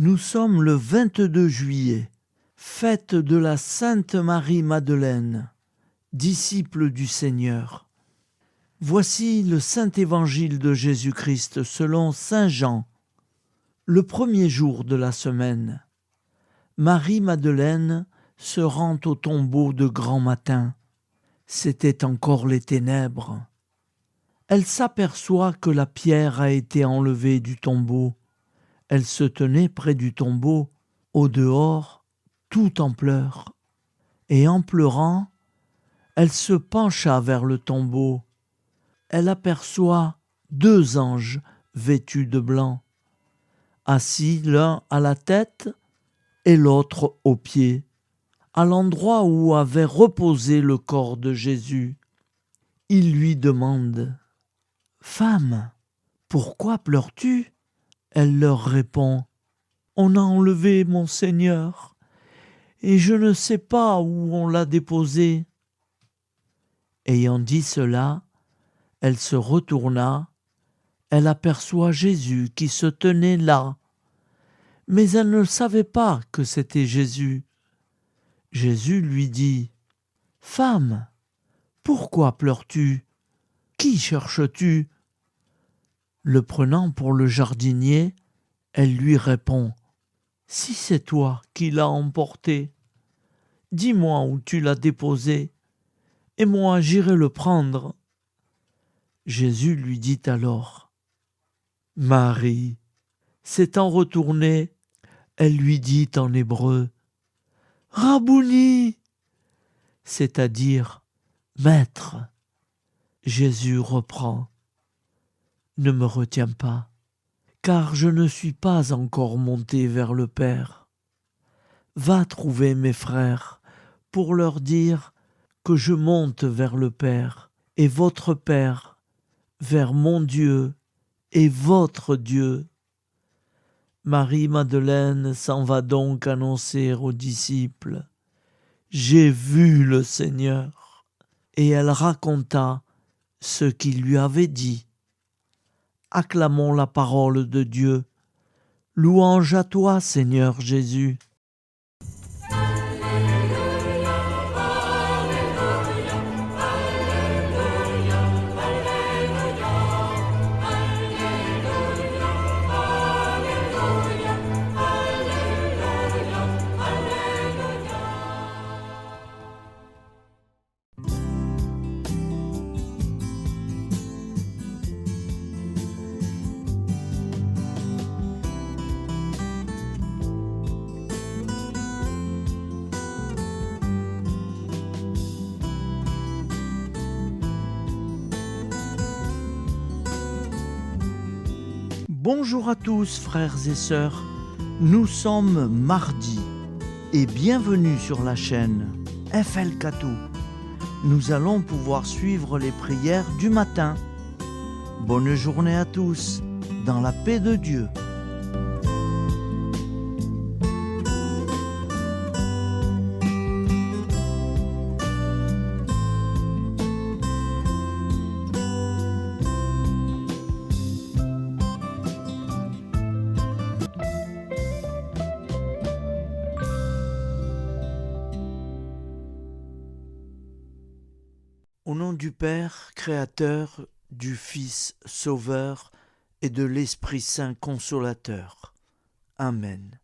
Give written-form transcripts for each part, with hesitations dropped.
Nous sommes le 22 juillet, fête de la Sainte Marie-Madeleine, disciple du Seigneur. Voici le Saint Évangile de Jésus-Christ selon Saint Jean. Le premier jour de la semaine, Marie-Madeleine se rend au tombeau de grand matin. C'étaient encore les ténèbres. Elle s'aperçoit que la pierre a été enlevée du tombeau. Elle se tenait près du tombeau, au dehors, tout en pleurs. Et en pleurant, elle se pencha vers le tombeau. Elle aperçoit 2 anges vêtus de blanc, assis l'un à la tête et l'autre aux pieds, à l'endroit où avait reposé le corps de Jésus. Ils lui demandent « Femme, pourquoi pleures-tu » Elle leur répond « On a enlevé mon Seigneur, et je ne sais pas où on l'a déposé. » Ayant dit cela, elle se retourna, elle aperçoit Jésus qui se tenait là, mais elle ne savait pas que c'était Jésus. Jésus lui dit « Femme, pourquoi pleures-tu ? Qui cherches-tu » Le prenant pour le jardinier, elle lui répond « Si c'est toi qui l'as emporté, dis-moi où tu l'as déposé, et moi j'irai le prendre. » Jésus lui dit alors « Marie !» S'étant retournée, elle lui dit en hébreu « Rabouni !» c'est-à-dire « Maître !» Jésus reprend « Ne me retiens pas, car je ne suis pas encore monté vers le Père. Va trouver mes frères pour leur dire que je monte vers le Père et votre Père, vers mon Dieu et votre Dieu. » Marie-Madeleine s'en va donc annoncer aux disciples « J'ai vu le Seigneur » et elle raconta ce qu'il lui avait dit. Acclamons la parole de Dieu. Louange à toi, Seigneur Jésus. Bonjour à tous frères et sœurs, nous sommes mardi et bienvenue sur la chaîne FL Cathou. Nous allons pouvoir suivre les prières du matin. Bonne journée à tous, dans la paix de Dieu. Au nom du Père, Créateur, du Fils, Sauveur, et de l'Esprit Saint Consolateur. Amen.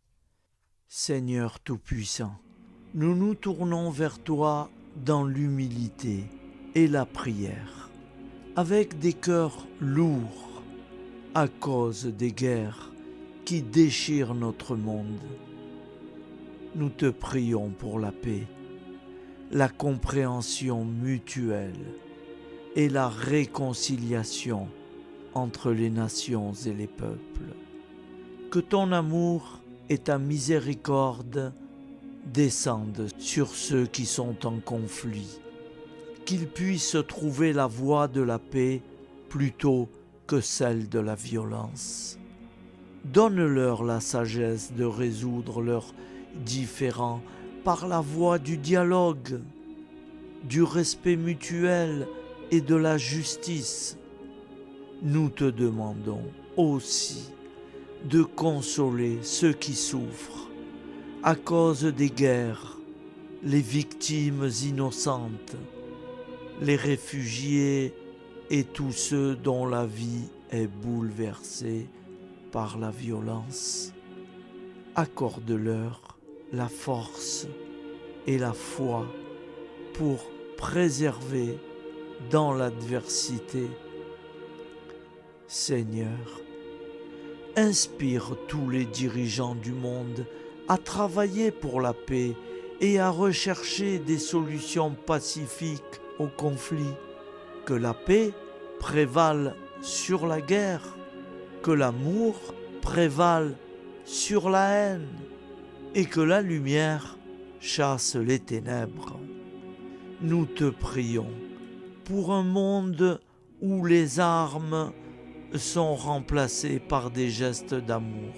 Seigneur Tout-Puissant, nous nous tournons vers toi dans l'humilité et la prière, avec des cœurs lourds à cause des guerres qui déchirent notre monde. Nous te prions pour la paix, la compréhension mutuelle et la réconciliation entre les nations et les peuples. Que ton amour et ta miséricorde descendent sur ceux qui sont en conflit, qu'ils puissent trouver la voie de la paix plutôt que celle de la violence. Donne-leur la sagesse de résoudre leurs différends par la voie du dialogue, du respect mutuel et de la justice. Nous te demandons aussi de consoler ceux qui souffrent à cause des guerres, les victimes innocentes, les réfugiés et tous ceux dont la vie est bouleversée par la violence. Accorde-leur la force et la foi pour préserver dans l'adversité. Seigneur, inspire tous les dirigeants du monde à travailler pour la paix et à rechercher des solutions pacifiques aux conflits. Que la paix prévale sur la guerre, que l'amour prévale sur la haine et que la lumière chasse les ténèbres. Nous te prions pour un monde où les armes sont remplacées par des gestes d'amour,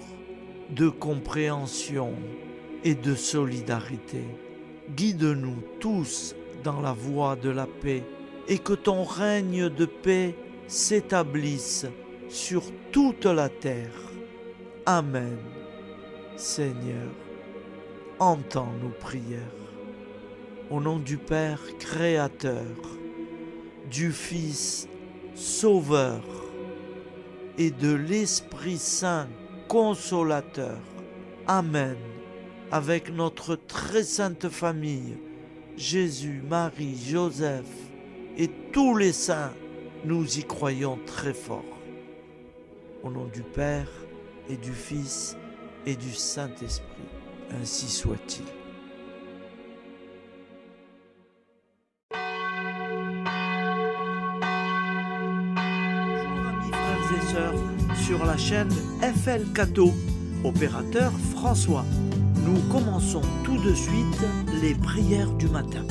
de compréhension et de solidarité. Guide-nous tous dans la voie de la paix et que ton règne de paix s'établisse sur toute la terre. Amen. Seigneur, entends nos prières. Au nom du Père Créateur, du Fils Sauveur et de l'Esprit Saint Consolateur. Amen. Avec notre très sainte famille, Jésus, Marie, Joseph et tous les saints, nous y croyons très fort. Au nom du Père et du Fils et du Saint-Esprit, ainsi soit-il. Bonjour amis frères et sœurs sur la chaîne FL Cato, opérateur François. Nous commençons tout de suite les prières du matin.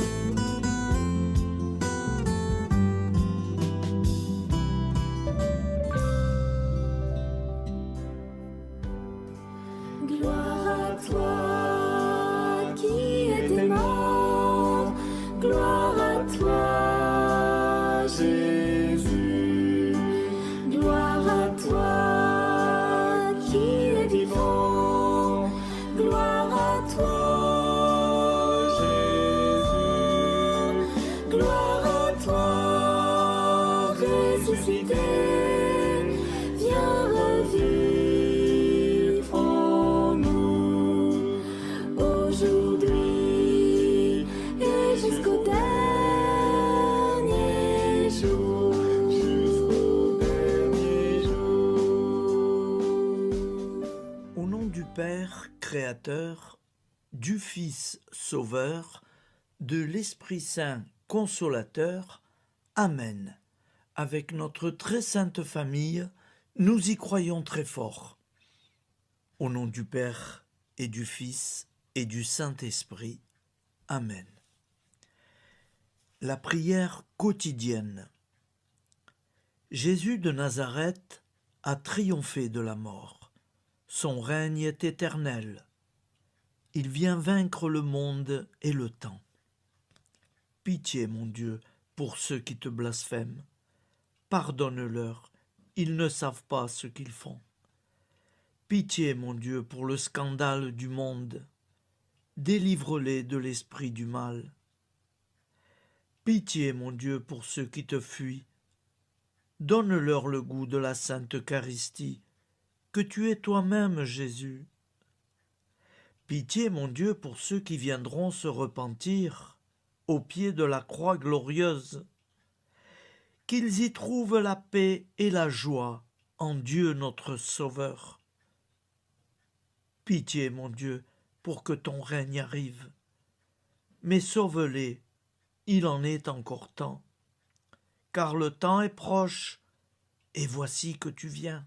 Gloire à toi qui étais mort, gloire à toi Jésus, gloire à toi qui es vivant, gloire à toi Jésus, gloire à toi ressuscité, viens revivre en nous aujourd'hui et jusqu'au dernier jour, jusqu'au dernier jour. Au nom du Père Créateur, du Fils Sauveur, de l'Esprit Saint Consolateur. Amen. Avec notre très sainte famille, nous y croyons très fort. Au nom du Père et du Fils et du Saint-Esprit. Amen. La prière quotidienne. Jésus de Nazareth a triomphé de la mort. Son règne est éternel. Il vient vaincre le monde et le temps. Pitié, mon Dieu, pour ceux qui te blasphèment. Pardonne-leur, ils ne savent pas ce qu'ils font. Pitié, mon Dieu, pour le scandale du monde. Délivre-les de l'esprit du mal. Pitié, mon Dieu, pour ceux qui te fuient. Donne-leur le goût de la Sainte Eucharistie, que tu es toi-même, Jésus. Pitié, mon Dieu, pour ceux qui viendront se repentir au pied de la croix glorieuse, qu'ils y trouvent la paix et la joie en Dieu notre Sauveur. Pitié, mon Dieu, pour que ton règne arrive. Mais sauve-les, il en est encore temps, car le temps est proche, et voici que tu viens.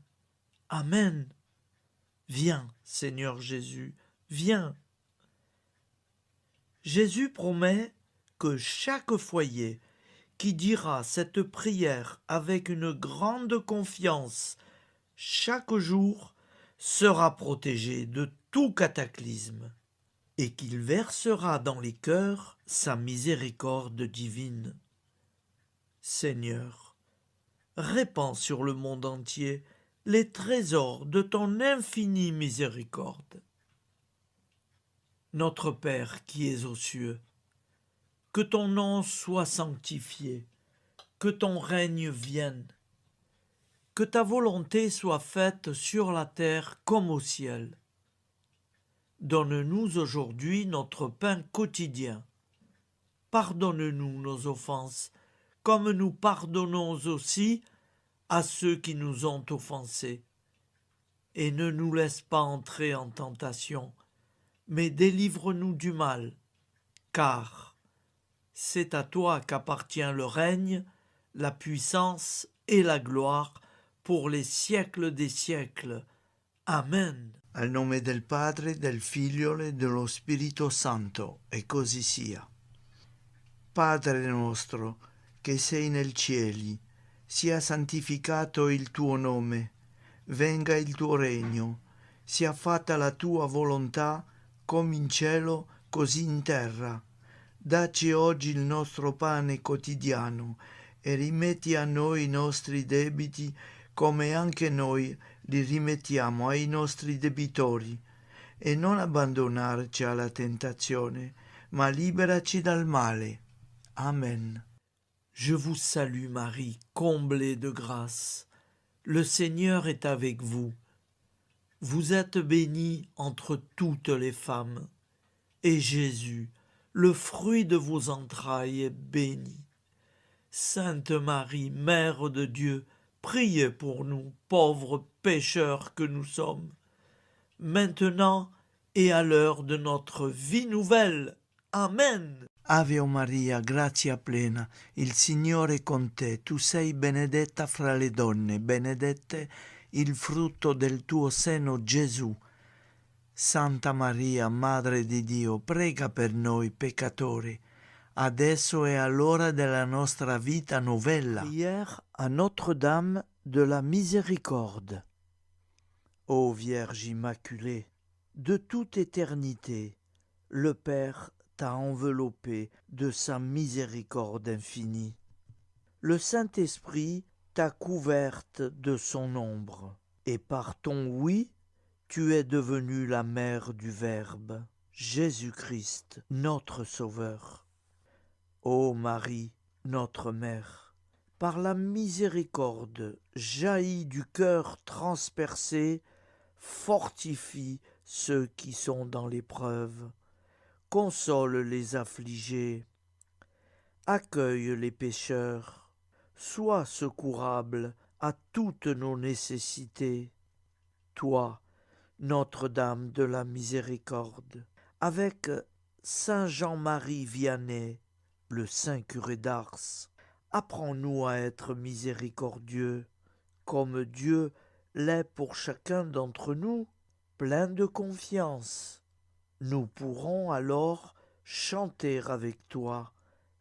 Amen. Viens, Seigneur Jésus, viens. Jésus promet que chaque foyer qui dira cette prière avec une grande confiance chaque jour sera protégé de tout cataclysme et qu'il versera dans les cœurs sa miséricorde divine. Seigneur, répands sur le monde entier les trésors de ton infinie miséricorde. Notre Père qui es aux cieux, que ton nom soit sanctifié, que ton règne vienne, que ta volonté soit faite sur la terre comme au ciel. Donne-nous aujourd'hui notre pain quotidien. Pardonne-nous nos offenses, comme nous pardonnons aussi à ceux qui nous ont offensés. Et ne nous laisse pas entrer en tentation, mais délivre-nous du mal, car c'est à toi qu'appartient le règne, la puissance et la gloire pour les siècles des siècles. Amen. Al nome del Padre, del Figlio e dello Spirito Santo, e così sia. Padre nostro, che sei nel cieli, sia santificato il tuo nome, venga il tuo regno, sia fatta la tua volontà, come in cielo, così in terra. Dacci oggi il nostro pane quotidiano e rimetti a noi i nostri debiti come anche noi li rimettiamo ai nostri debitori, e non abbandonarci alla tentazione, ma liberaci dal male. Amen. Je vous salue Marie, comblée de grâce. Le Seigneur est avec vous. Vous êtes bénie entre toutes les femmes, et Jésus, le fruit de vos entrailles, est béni. Sainte Marie, Mère de Dieu, priez pour nous, pauvres pécheurs que nous sommes, maintenant et à l'heure de notre vie nouvelle. Amen. Ave Maria, grazia plena, il Signore è con te, tu sei benedetta fra le donne, benedetto il frutto del tuo seno, Gesù. Santa Maria, Madre di Dio, prega per noi peccatori, adesso e all'ora della nostra vita novella. Prière à Notre-Dame de la Miséricorde. Ô Vierge Immaculée, De toute éternité, le Père t'a enveloppé de sa miséricorde infinie. Le Saint-Esprit t'a couverte de son ombre, et par ton oui, tu es devenue la mère du Verbe, Jésus-Christ, notre Sauveur. Ô Marie, notre Mère, par la miséricorde jaillie du cœur transpercé, fortifie ceux qui sont dans l'épreuve, console les affligés, accueille les pécheurs, sois secourable à toutes nos nécessités. Toi, Notre-Dame de la Miséricorde, avec Saint Jean-Marie Vianney, le Saint curé d'Ars, apprends-nous à être miséricordieux, comme Dieu l'est pour chacun d'entre nous, plein de confiance. Nous pourrons alors chanter avec toi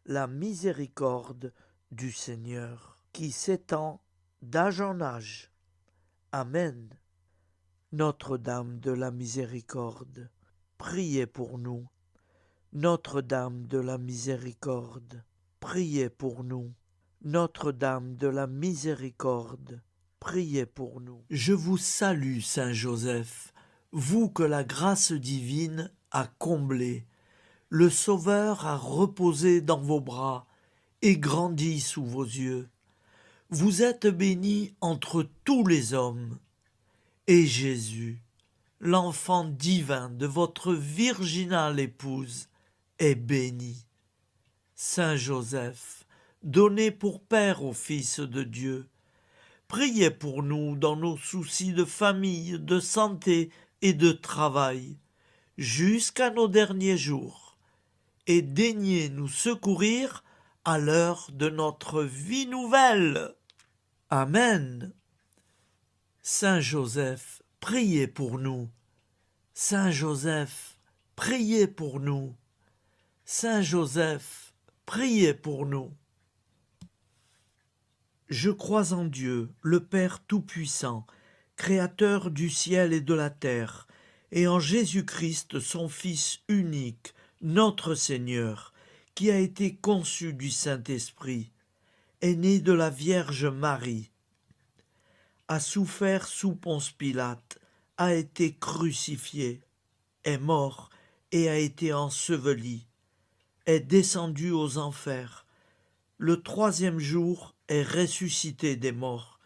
la miséricorde du Seigneur, qui s'étend d'âge en âge. Amen. Notre-Dame de la Miséricorde, priez pour nous. Notre-Dame de la Miséricorde, priez pour nous. Notre-Dame de la Miséricorde, priez pour nous. Je vous salue, Saint Joseph, vous que la grâce divine a comblé. Le Sauveur a reposé dans vos bras et grandi sous vos yeux. Vous êtes bénie entre tous les hommes. Et Jésus, l'enfant divin de votre virginale épouse, est béni. Saint Joseph, donné pour Père au Fils de Dieu, priez pour nous dans nos soucis de famille, de santé et de travail, jusqu'à nos derniers jours, et daignez nous secourir à l'heure de notre vie nouvelle. Amen. Saint Joseph, priez pour nous. Saint Joseph, priez pour nous. Saint Joseph, priez pour nous. Je crois en Dieu, le Père Tout-Puissant, Créateur du ciel et de la terre, et en Jésus-Christ, son Fils unique, notre Seigneur, qui a été conçu du Saint-Esprit, est né de la Vierge Marie, a souffert sous Ponce Pilate, a été crucifié, est mort et a été enseveli, est descendu aux enfers, le troisième jour est ressuscité des morts,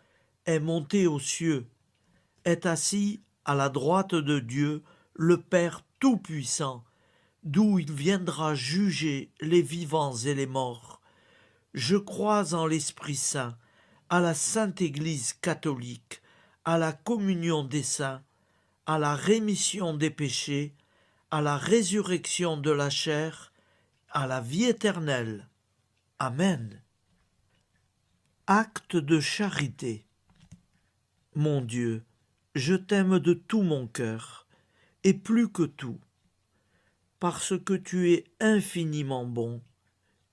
est monté aux cieux, est assis à la droite de Dieu, le Père Tout-Puissant, d'où il viendra juger les vivants et les morts. Je crois en l'Esprit Saint, à la Sainte Église catholique, à la communion des saints, à la rémission des péchés, à la résurrection de la chair, à la vie éternelle. Amen. Acte de charité. Mon Dieu, je t'aime de tout mon cœur, et plus que tout, parce que tu es infiniment bon,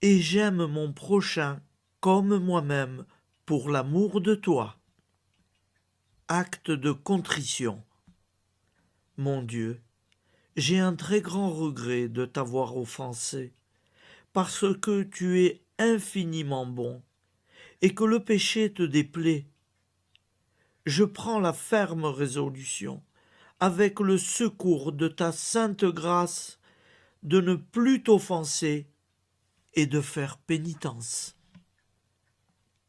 et j'aime mon prochain comme moi-même pour l'amour de toi. Acte de contrition. Mon Dieu, j'ai un très grand regret de t'avoir offensé, parce que tu es infiniment bon, et que le péché te déplaît. Je prends la ferme résolution, avec le secours de ta sainte grâce, de ne plus t'offenser et de faire pénitence.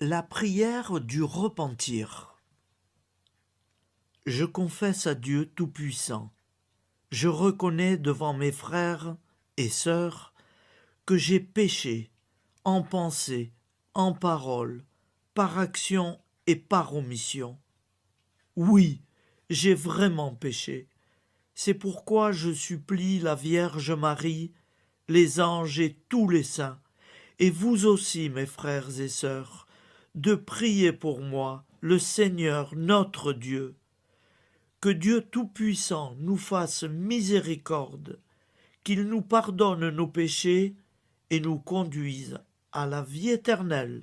La prière du repentir. Je confesse à Dieu Tout-Puissant, je reconnais devant mes frères et sœurs que j'ai péché en pensée, en parole, par action et par omission. Oui, j'ai vraiment péché. C'est pourquoi je supplie la Vierge Marie, les anges et tous les saints, et vous aussi, mes frères et sœurs, de prier pour moi, le Seigneur notre Dieu. Que Dieu Tout-Puissant nous fasse miséricorde, qu'il nous pardonne nos péchés et nous conduise à la vie éternelle.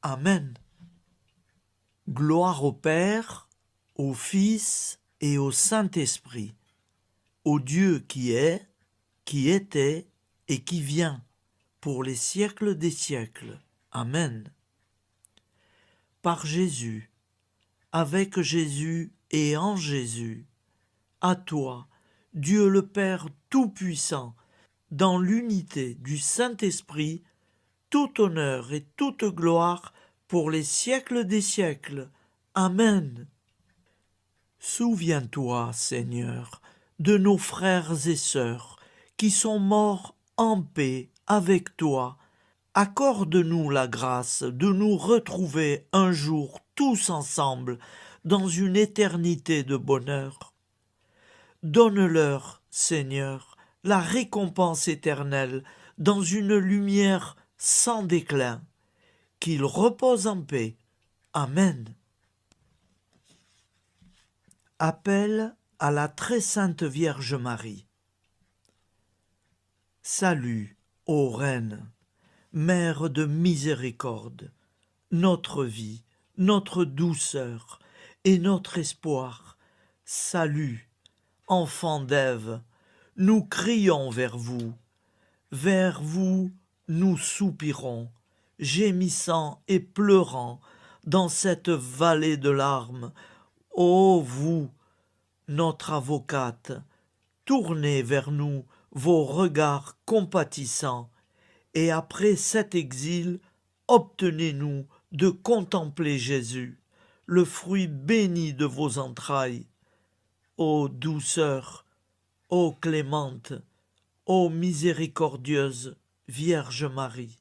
Amen. Gloire au Père, au Fils et au Saint-Esprit, au Dieu qui est, qui était et qui vient, pour les siècles des siècles. Amen. Par Jésus, avec Jésus et en Jésus, à toi, Dieu le Père Tout-Puissant, dans l'unité du Saint-Esprit, tout honneur et toute gloire pour les siècles des siècles. Amen. Souviens-toi, Seigneur, de nos frères et sœurs qui sont morts en paix avec toi. Accorde-nous la grâce de nous retrouver un jour tous ensemble dans une éternité de bonheur. Donne-leur, Seigneur, la récompense éternelle dans une lumière sans déclin. Qu'ils reposent en paix. Amen. Appel à la très sainte Vierge Marie. Salut, ô Reine, Mère de miséricorde, notre vie, notre douceur et notre espoir. Salut, enfant d'Ève, nous crions vers vous nous soupirons, gémissant et pleurant dans cette vallée de larmes. Ô vous, notre avocate, tournez vers nous vos regards compatissants, et après cet exil, obtenez-nous de contempler Jésus, le fruit béni de vos entrailles. Ô douceur, ô clémente, ô miséricordieuse Vierge Marie.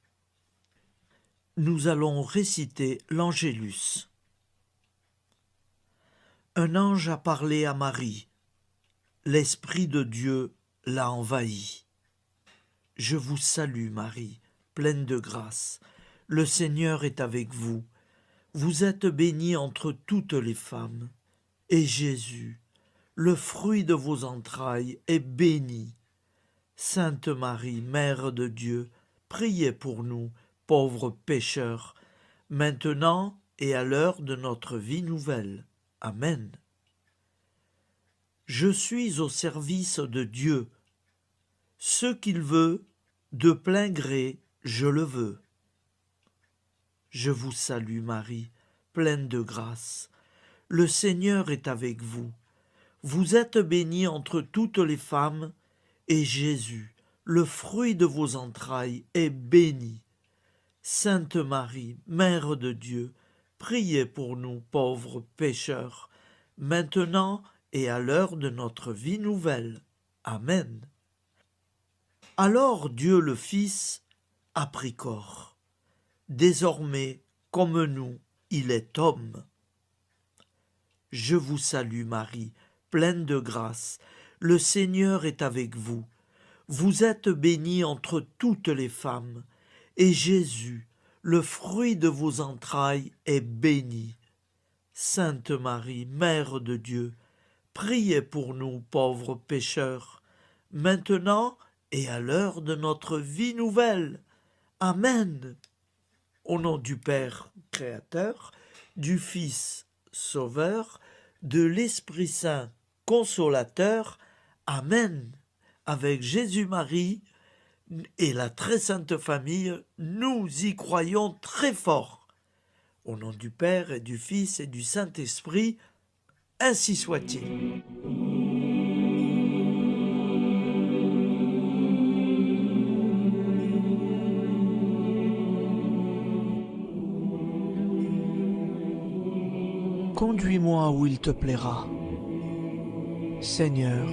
Nous allons réciter l'Angélus. Un ange a parlé à Marie. L'Esprit de Dieu l'a envahie. Je vous salue, Marie, pleine de grâce. Le Seigneur est avec vous. Vous êtes bénie entre toutes les femmes. Et Jésus, le fruit de vos entrailles, est béni. Sainte Marie, Mère de Dieu, priez pour nous, pauvres pécheurs, maintenant et à l'heure de notre vie nouvelle. Amen. Je suis au service de Dieu. Ce qu'il veut, de plein gré, je le veux. Je vous salue, Marie, pleine de grâce. le Seigneur est avec vous. Vous êtes bénie entre toutes les femmes, et Jésus, le fruit de vos entrailles, est béni. Sainte Marie, Mère de Dieu, priez pour nous pauvres pécheurs, maintenant et à l'heure de notre vie nouvelle. Amen. Alors Dieu le Fils a pris corps. Désormais, comme nous, il est homme. Je vous salue Marie, pleine de grâce. Le Seigneur est avec vous. Vous êtes bénie entre toutes les femmes, et Jésus, le fruit de vos entrailles, est béni. Sainte Marie, Mère de Dieu, priez pour nous pauvres pécheurs, maintenant et à l'heure de notre vie nouvelle. Amen. Au nom du Père Créateur, du Fils Sauveur, de l'Esprit Saint Consolateur. Amen. Avec Jésus-Marie et la très sainte famille, nous y croyons très fort. Au nom du Père et du Fils et du Saint-Esprit, ainsi soit-il. Conduis-moi où il te plaira. Seigneur,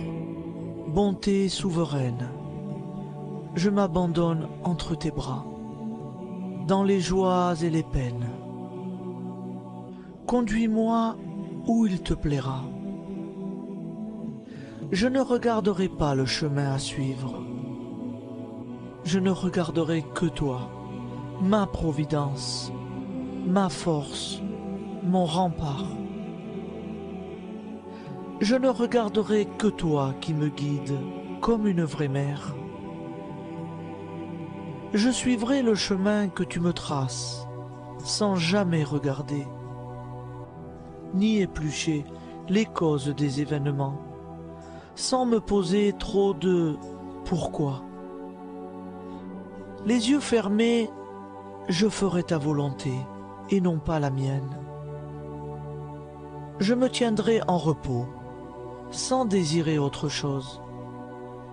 bonté souveraine, je m'abandonne entre tes bras, dans les joies et les peines. Conduis-moi où il te plaira. Je ne regarderai pas le chemin à suivre. Je ne regarderai que toi, ma providence, ma force, mon rempart. Je ne regarderai que toi qui me guides comme une vraie mère. Je suivrai le chemin que tu me traces, sans jamais regarder, ni éplucher les causes des événements, sans me poser trop de pourquoi. Les yeux fermés, je ferai ta volonté et non pas la mienne. Je me tiendrai en repos, sans désirer autre chose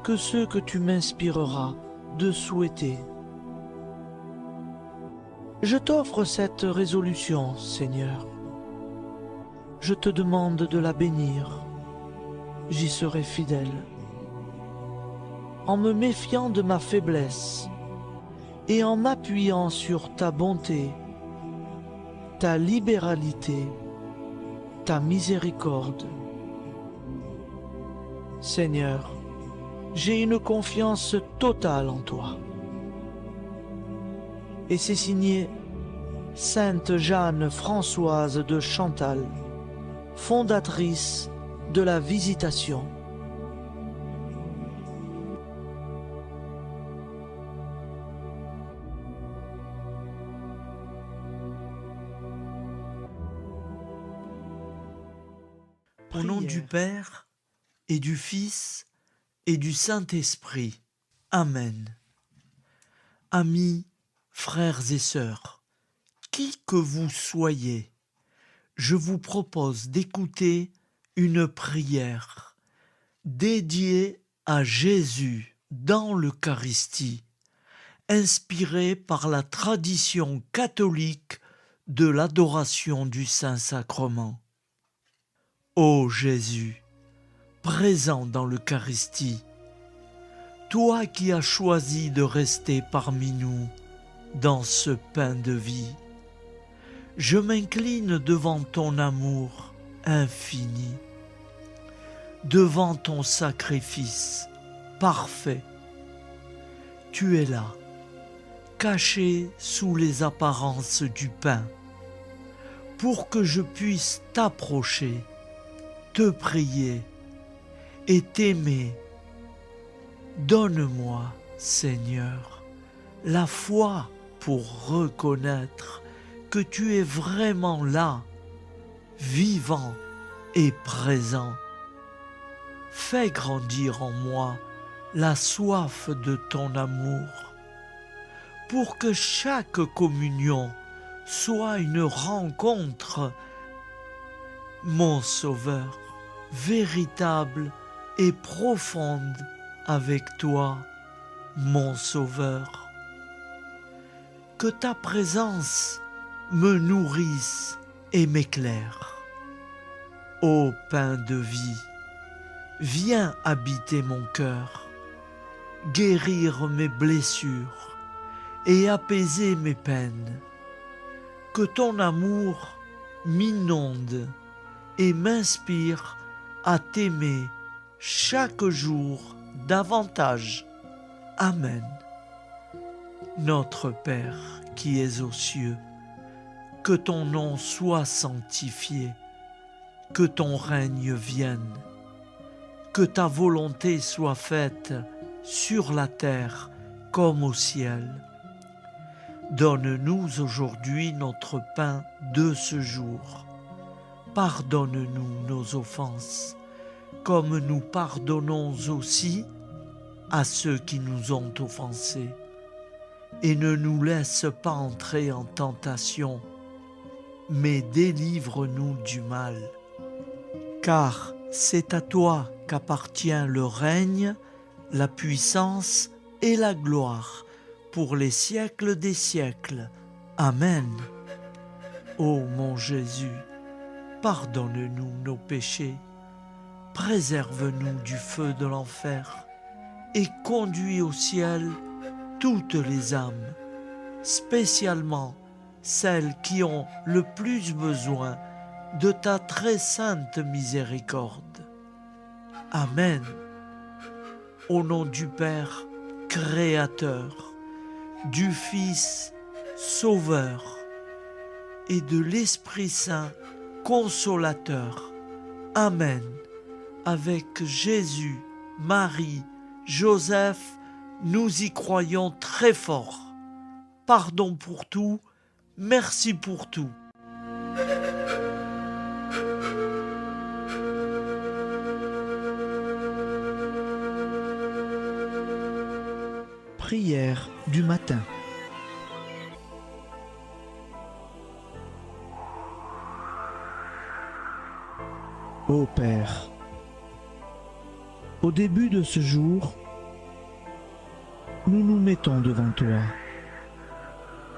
que ce que tu m'inspireras de souhaiter. Je t'offre cette résolution, Seigneur. Je te demande de la bénir. J'y serai fidèle. En me méfiant de ma faiblesse et en m'appuyant sur ta bonté, ta libéralité, ta miséricorde. Seigneur, j'ai une confiance totale en toi. Et c'est signé Sainte Jeanne Françoise de Chantal, fondatrice de la Visitation. Au nom du Père et du Fils et du Saint-Esprit. Amen. Amis, frères et sœurs, qui que vous soyez, je vous propose d'écouter une prière dédiée à Jésus dans l'Eucharistie, inspirée par la tradition catholique de l'adoration du Saint-Sacrement. Ô Jésus, présent dans l'Eucharistie, toi qui as choisi de rester parmi nous dans ce pain de vie, je m'incline devant ton amour infini, devant ton sacrifice parfait. Tu es là, caché sous les apparences du pain, pour que je puisse t'approcher, te prier et t'aimer. Donne-moi, Seigneur, la foi pour reconnaître que tu es vraiment là, vivant et présent. Fais grandir en moi la soif de ton amour, pour que chaque communion soit une rencontre mon Sauveur, véritable et profonde avec toi, mon Sauveur. Que ta présence me nourrisse et m'éclaire. Ô pain de vie, viens habiter mon cœur, guérir mes blessures et apaiser mes peines. Que ton amour m'inonde et m'inspire à t'aimer chaque jour davantage. Amen. Notre Père qui es aux cieux, que ton nom soit sanctifié, que ton règne vienne, que ta volonté soit faite sur la terre comme au ciel. Donne-nous aujourd'hui notre pain de ce jour. Pardonne-nous nos offenses, comme nous pardonnons aussi à ceux qui nous ont offensés. Et ne nous laisse pas entrer en tentation, mais délivre-nous du mal. Car c'est à toi qu'appartient le règne, la puissance et la gloire pour les siècles des siècles. Amen. Ô mon Jésus, pardonne-nous nos péchés, préserve-nous du feu de l'enfer et conduis au ciel toutes les âmes, spécialement celles qui ont le plus besoin de ta très sainte miséricorde. Amen. Au nom du Père Créateur, du Fils Sauveur et de l'Esprit Saint Consolateur. Amen. Avec Jésus, Marie, Joseph, nous y croyons très fort. Pardon pour tout, merci pour tout. Prière du matin. Ô Père, au début de ce jour, nous nous mettons devant toi.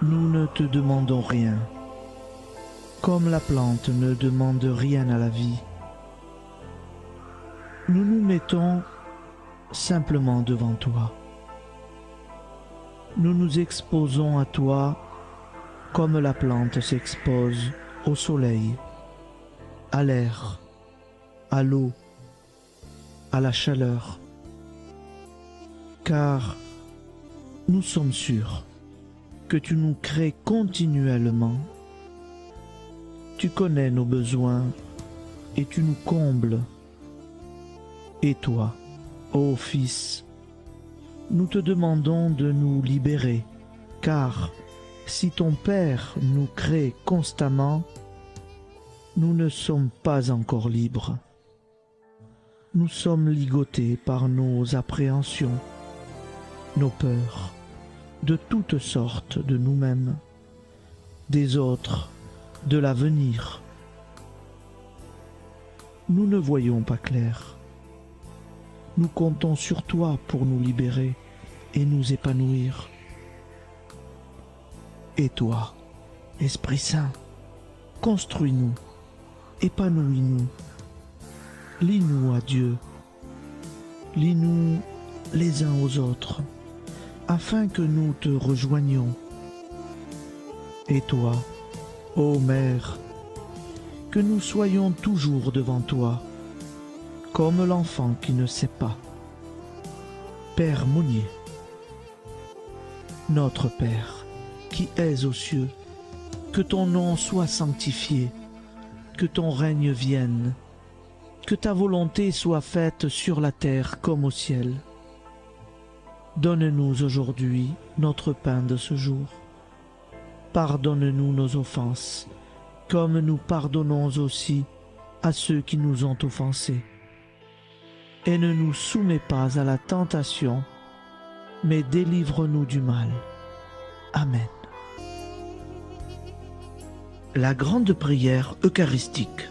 Nous ne te demandons rien, comme la plante ne demande rien à la vie. Nous nous mettons simplement devant toi. Nous nous exposons à toi comme la plante s'expose au soleil, à l'air, à l'eau, à la chaleur. Car nous sommes sûrs que tu nous crées continuellement. Tu connais nos besoins et tu nous combles. Et toi, ô Fils, nous te demandons de nous libérer, car si ton Père nous crée constamment, nous ne sommes pas encore libres. Nous sommes ligotés par nos appréhensions, nos peurs, de toutes sortes de nous-mêmes, des autres, de l'avenir. Nous ne voyons pas clair. Nous comptons sur toi pour nous libérer et nous épanouir. Et toi, Esprit Saint, construis-nous, épanouis-nous, lie-nous à Dieu, lie-nous les uns aux autres, afin que nous te rejoignions. Et toi, ô Mère, que nous soyons toujours devant toi, comme l'enfant qui ne sait pas. Père Monnier, notre Père, qui es aux cieux, que ton nom soit sanctifié, que ton règne vienne, que ta volonté soit faite sur la terre comme au ciel. Donne-nous aujourd'hui notre pain de ce jour. Pardonne-nous nos offenses, comme nous pardonnons aussi à ceux qui nous ont offensés. Et ne nous soumets pas à la tentation, mais délivre-nous du mal. Amen. La grande prière eucharistique.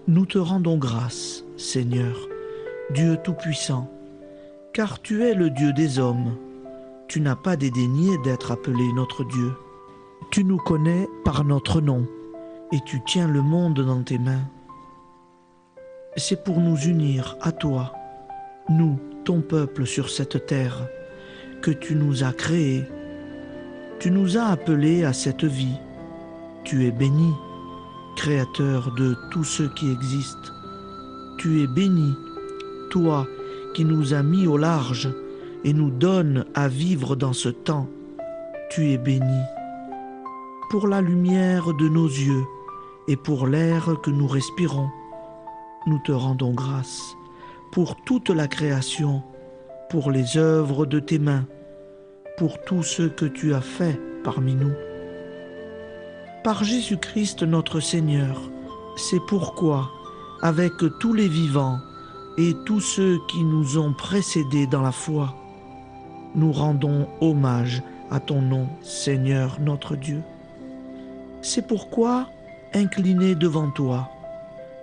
Nous te rendons grâce, Seigneur, Dieu Tout-Puissant, car tu es le Dieu des hommes. Tu n'as pas dédaigné d'être appelé notre Dieu. Tu nous connais par notre nom, et tu tiens le monde dans tes mains. C'est pour nous unir à toi, nous, ton peuple sur cette terre, que tu nous as créés. Tu nous as appelés à cette vie. Tu es béni, Créateur de tout ce qui existe. Tu es béni, toi qui nous as mis au large et nous donnes à vivre dans ce temps. Tu es béni. Pour la lumière de nos yeux et pour l'air que nous respirons, nous te rendons grâce. Pour toute la création, pour les œuvres de tes mains, pour tout ce que tu as fait parmi nous. Par Jésus-Christ notre Seigneur, c'est pourquoi, avec tous les vivants et tous ceux qui nous ont précédés dans la foi, nous rendons hommage à ton nom, Seigneur notre Dieu. C'est pourquoi, inclinés devant toi,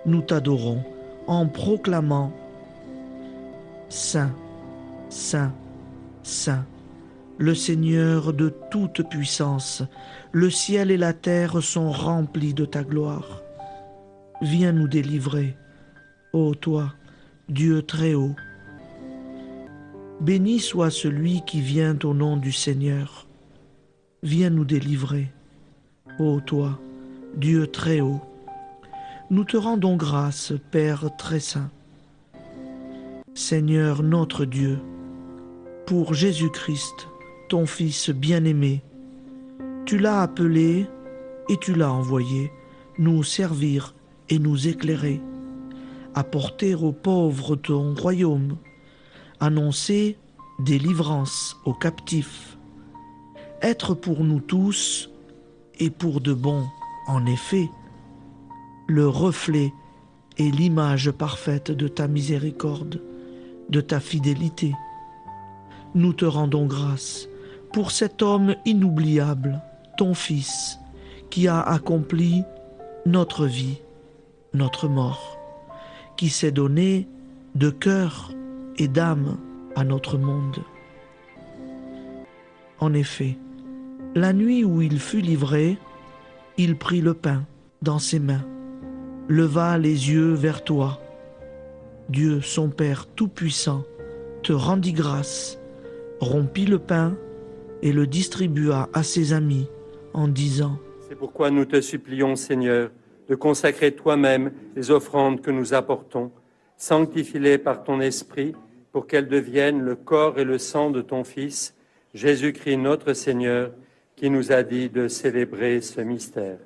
nous t'adorons en proclamant « Saint, Saint, Saint ». Le Seigneur de toute puissance, le ciel et la terre sont remplis de ta gloire. Viens nous délivrer, ô toi, Dieu très haut. Béni soit celui qui vient au nom du Seigneur. Viens nous délivrer, ô toi, Dieu très haut. Nous te rendons grâce, Père très saint. Seigneur notre Dieu, pour Jésus-Christ, ton Fils bien-aimé, tu l'as appelé et tu l'as envoyé nous servir et nous éclairer, apporter aux pauvres ton royaume, annoncer délivrance aux captifs, être pour nous tous et pour de bon, en effet, le reflet et l'image parfaite de ta miséricorde, de ta fidélité. Nous te rendons grâce pour cet homme inoubliable, ton Fils, qui a accompli notre vie, notre mort, qui s'est donné de cœur et d'âme à notre monde. En effet, la nuit où il fut livré, il prit le pain dans ses mains, leva les yeux vers toi. Dieu, son Père Tout-Puissant, te rendit grâce, rompit le pain et le distribua à ses amis en disant « C'est pourquoi nous te supplions, Seigneur, de consacrer toi-même les offrandes que nous apportons, sanctifie-les par ton Esprit, pour qu'elles deviennent le corps et le sang de ton Fils, Jésus-Christ notre Seigneur, qui nous a dit de célébrer ce mystère.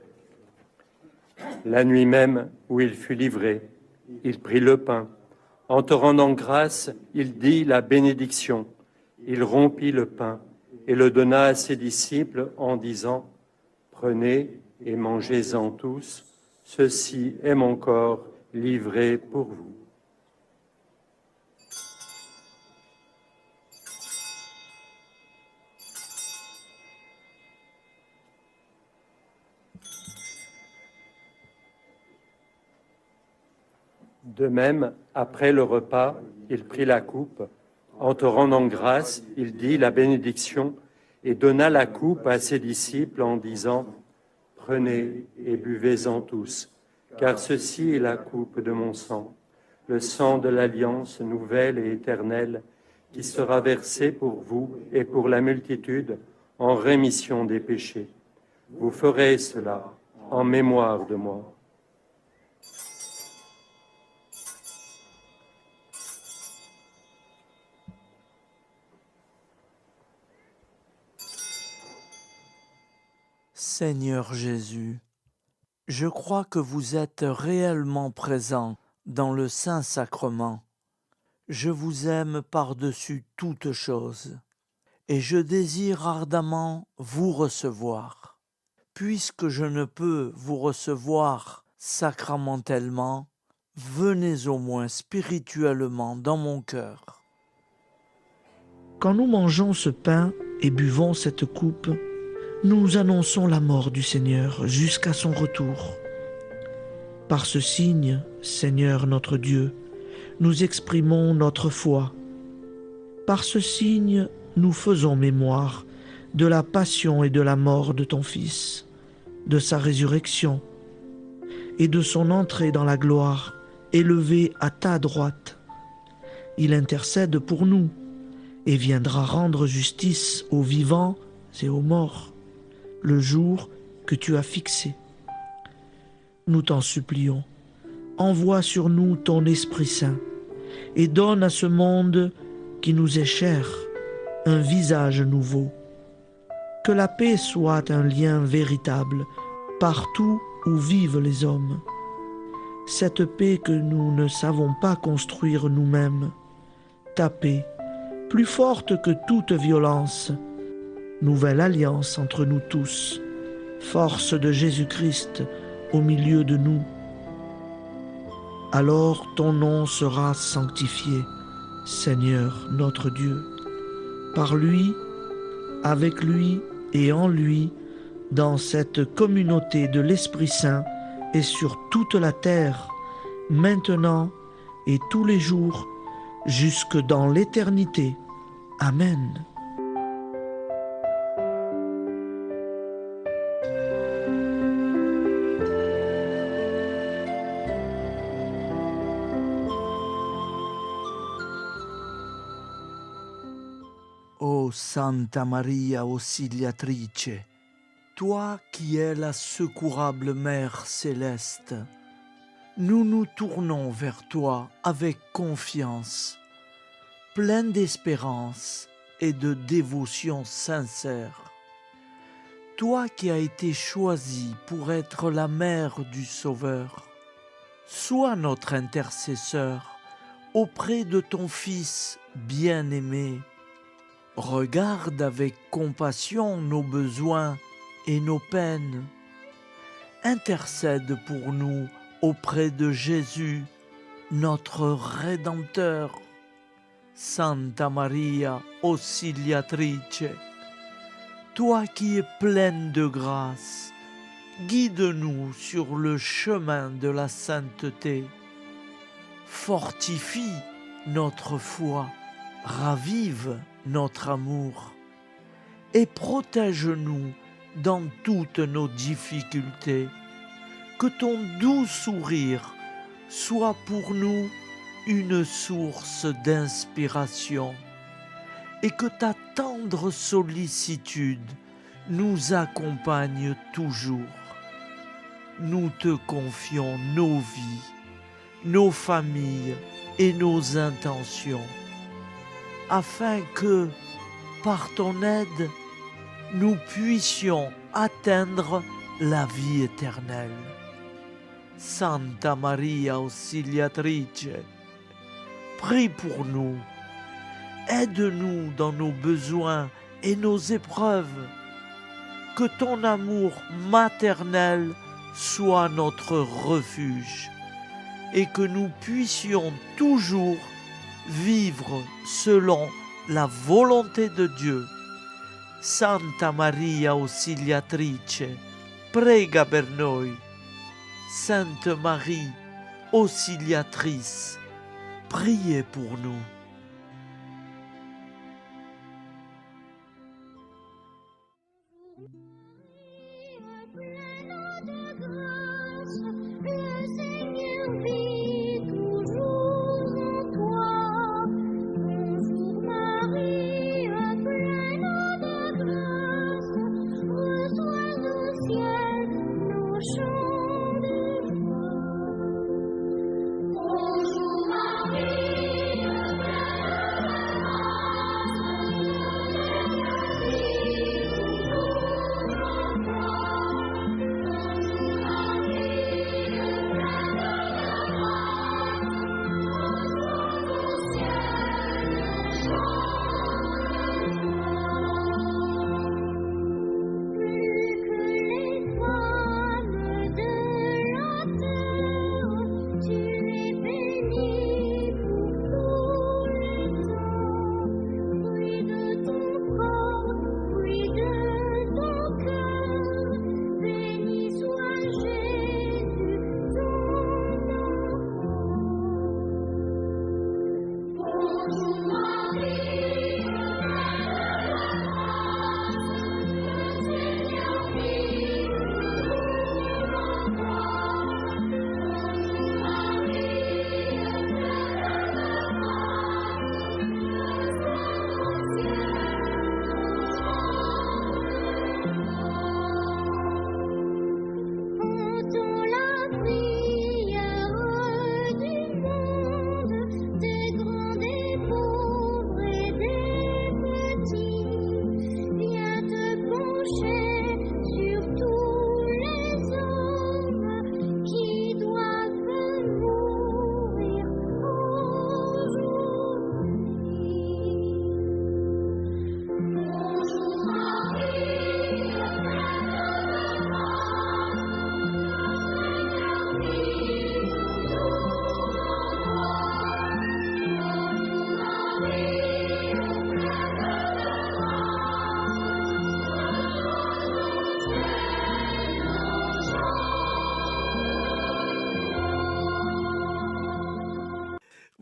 La nuit même où il fut livré, il prit le pain. En te rendant grâce, il dit la bénédiction. Il rompit le pain et le donna à ses disciples en disant « Prenez et mangez-en tous, ceci est mon corps livré pour vous. » De même, après le repas, il prit la coupe. En te rendant grâce, il dit la bénédiction et donna la coupe à ses disciples en disant « Prenez et buvez-en tous, car ceci est la coupe de mon sang, le sang de l'alliance nouvelle et éternelle, qui sera versé pour vous et pour la multitude en rémission des péchés. Vous ferez cela en mémoire de moi. » Seigneur Jésus, je crois que vous êtes réellement présent dans le Saint-Sacrement. Je vous aime par-dessus toute chose et je désire ardemment vous recevoir. Puisque je ne peux vous recevoir sacramentellement, venez au moins spirituellement dans mon cœur. Quand nous mangeons ce pain et buvons cette coupe, nous annonçons la mort du Seigneur jusqu'à son retour. Par ce signe, Seigneur notre Dieu, nous exprimons notre foi. Par ce signe, nous faisons mémoire de la passion et de la mort de ton Fils, de sa résurrection et de son entrée dans la gloire, élevé à ta droite. Il intercède pour nous et viendra rendre justice aux vivants et aux morts, le jour que tu as fixé. Nous t'en supplions, envoie sur nous ton Esprit Saint et donne à ce monde qui nous est cher un visage nouveau. Que la paix soit un lien véritable partout où vivent les hommes. Cette paix que nous ne savons pas construire nous-mêmes. Ta paix, plus forte que toute violence. Nouvelle alliance entre nous tous. Force de Jésus-Christ au milieu de nous. Alors ton nom sera sanctifié, Seigneur notre Dieu. Par lui, avec lui et en lui, dans cette communauté de l'Esprit Saint et sur toute la terre, maintenant et tous les jours, jusque dans l'éternité. Amen. Ô Santa Maria Auxiliatrice, toi qui es la secourable Mère céleste, nous nous tournons vers toi avec confiance, plein d'espérance et de dévotion sincère. Toi qui as été choisie pour être la mère du Sauveur, sois notre intercesseur auprès de ton Fils bien-aimé. Regarde avec compassion nos besoins et nos peines. Intercède pour nous auprès de Jésus, notre Rédempteur. Santa Maria Auxiliatrice, toi qui es pleine de grâce, guide-nous sur le chemin de la sainteté. Fortifie notre foi, ravive notre amour et protège-nous dans toutes nos difficultés. Que ton doux sourire soit pour nous une source d'inspiration et que ta tendre sollicitude nous accompagne toujours. Nous te confions nos vies, nos familles et nos intentions, afin que, par ton aide, nous puissions atteindre la vie éternelle. Santa Maria Auxiliatrice, prie pour nous, aide-nous dans nos besoins et nos épreuves, que ton amour maternel soit notre refuge et que nous puissions toujours vivre selon la volonté de Dieu. Santa Maria Auxiliatrice, prega per noi. Sainte Marie, Auxiliatrice, priez pour nous.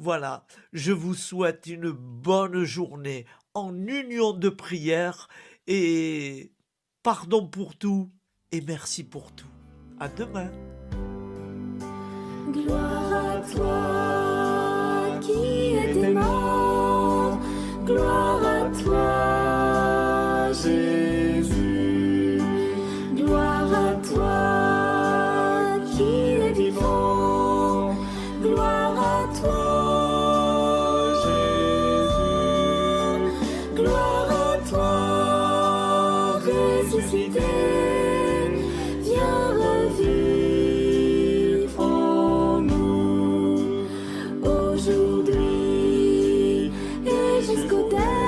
Voilà, je vous souhaite une bonne journée en union de prière et pardon pour tout et merci pour tout. À demain. Gloire à toi qui es mort, gloire à toi Jésus, gloire à toi qui es vivant, gloire à toi Jésus, gloire à toi ressuscité, viens revivre en nous aujourd'hui et jusqu'au dernier.